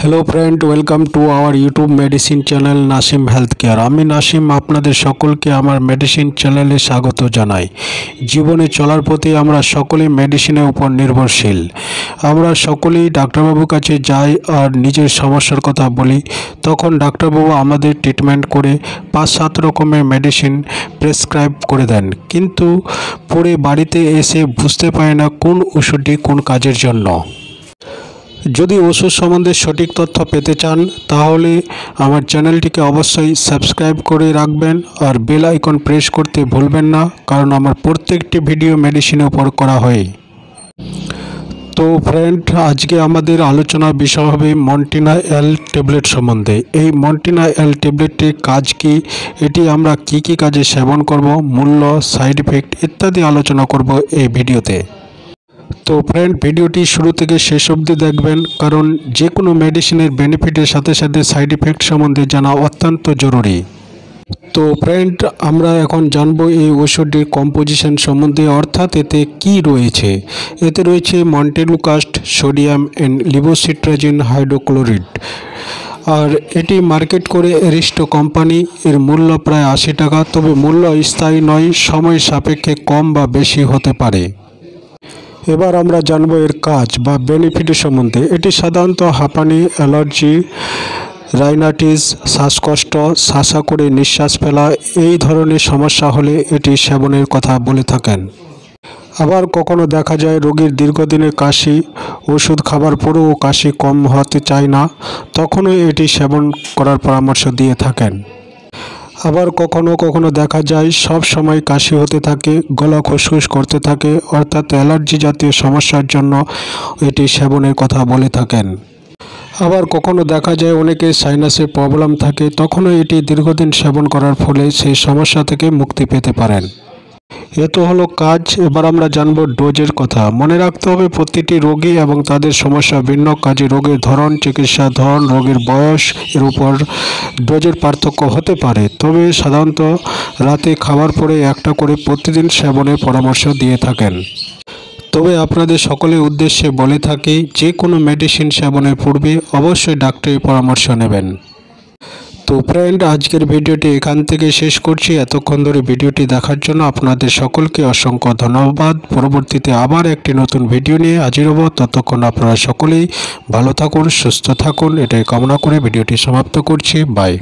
Hello friend, welcome to our YouTube medicine channel Nasim health care. আমি নাসিম আপনাদের সকলকে আমার মেডিসিন চ্যানেলে স্বাগত জানাই। জীবনে চলার পথে আমরা সকলেই মেডিসিনের উপর নির্ভরশীল। আমরা সকলেই ডাক্তারবাবুর কাছে যাই আর নিজের সমস্যার কথা বলি, তখন ডাক্তারবাবু আমাদের ট্রিটমেন্ট করে 5-7 রকমের মেডিসিন প্রেসক্রাইব করে দেন, কিন্তু পরে বাড়িতে এসে বুঝতে পারে না কোন ওষুধটি কোন কাজের জন্য। যদি ওষুধ সম্বন্ধে সঠিক তথ্য পেতে চান তাহলে আমার চ্যানেলটিকে অবশ্যই সাবস্ক্রাইব করে রাখবেন আর বেল আইকন প্রেস করতে ভুলবেন না, কারণ আমার প্রত্যেকটি ভিডিও মেডিসিনের উপর করা হয়। তো ফ্রেন্ড, আজকে আমাদের আলোচনার বিষয় হবে মন্টিনা এল ট্যাবলেট সম্বন্ধে। এই মন্টিনা এল ট্যাবলেটটির কাজ কি, এটি আমরা কি কি কাজে সেবন করব, মূল্য, সাইড ইফেক্ট ইত্যাদি আলোচনা করব এই ভিডিওতে। তো ফ্রেন্ড, ভিডিওটি শুরু থেকে শেষ অবধি দেখবেন, কারণ যে কোনো মেডিসিনের বেনিফিটের সাথে সাথে সাইড ইফেক্ট সম্বন্ধে জানা অত্যন্ত জরুরি। তো ফ্রেন্ড, আমরা এখন জানবো এই ওষুধটির কম্পোজিশন সম্বন্ধে, অর্থাৎ এতে কি রয়েছে। এতে রয়েছে মন্টেলুকাস্ট, সোডিয়াম অ্যান্ড লিভোসিট্রাজিন হাইড্রোক্লোরাইড, আর এটি মার্কেট করে অ্যারিস্টো কোম্পানি। এর মূল্য প্রায় 80 টাকা, তবে মূল্য স্থায়ী নয়, সময় সাপেক্ষে কম বা বেশি হতে পারে। এবার আমরা জানবো এর কাজ বা বেনিফিটের সম্বন্ধে। এটি সাধারণত হাঁপানি, অ্যালার্জি, রাইনাইটিস, শ্বাসকষ্ট, শাঁসা করে নিঃশ্বাস ফেলা এই ধরনের সমস্যা হলে এটি সেবনের কথা বলে থাকেন। আবার কখনো দেখা যায় রোগীর দীর্ঘদিনের কাশি, ওষুধ খাবার পরেও কাশি কম হতে চায় না, তখনও এটি সেবন করার পরামর্শ দিয়ে থাকেন। আবার কখনো কখনো দেখা যায় সব সময় কাশি হতে থাকে, গলা খুসখুস করতে থাকে, অর্থাৎ অ্যালার্জি জাতীয় সমস্যার জন্য এটি সেবনের কথা বলে থাকেন। আবার কখনো দেখা যায় অনেকের সাইনাসের প্রবলেম থাকে, তখনও এটি দীর্ঘদিন সেবন করার ফলে সেই সমস্যা থেকে মুক্তি পেতে পারেন। এ তো হলো কাজ। এবার আমরা জানবো ডোজের কথা। মনে রাখতে হবে প্রতিটি রোগী এবং তাদের সমস্যা ভিন্ন, কাজে রোগের ধরন, চিকিৎসার ধরন, রোগীর বয়স এর উপর ডোজের পার্থক্য হতে পারে। তবে সাধারণত রাতে খাবার পরে একটা করে প্রতিদিন সেবনের পরামর্শ দিয়ে থাকেন। তবে আপনাদের সকলের উদ্দেশ্যে বলে থাকি, যে কোনো মেডিসিন সেবনের পূর্বে অবশ্যই ডাক্তারের পরামর্শ নেবেন। তো ফ্রেন্ড, আজকের ভিডিওটি এখান থেকে শেষ করছি। এতক্ষণ ধরে ভিডিওটি দেখার জন্য আপনাদের সকলকে অসংখ্য ধন্যবাদ। পরবর্তীতে আবার একটি নতুন ভিডিও নিয়ে হাজির হব। ততক্ষণ আপনারা সকলেই ভালো থাকুন, সুস্থ থাকুন, এটাই কামনা করে ভিডিওটি সমাপ্ত করছি। বাই।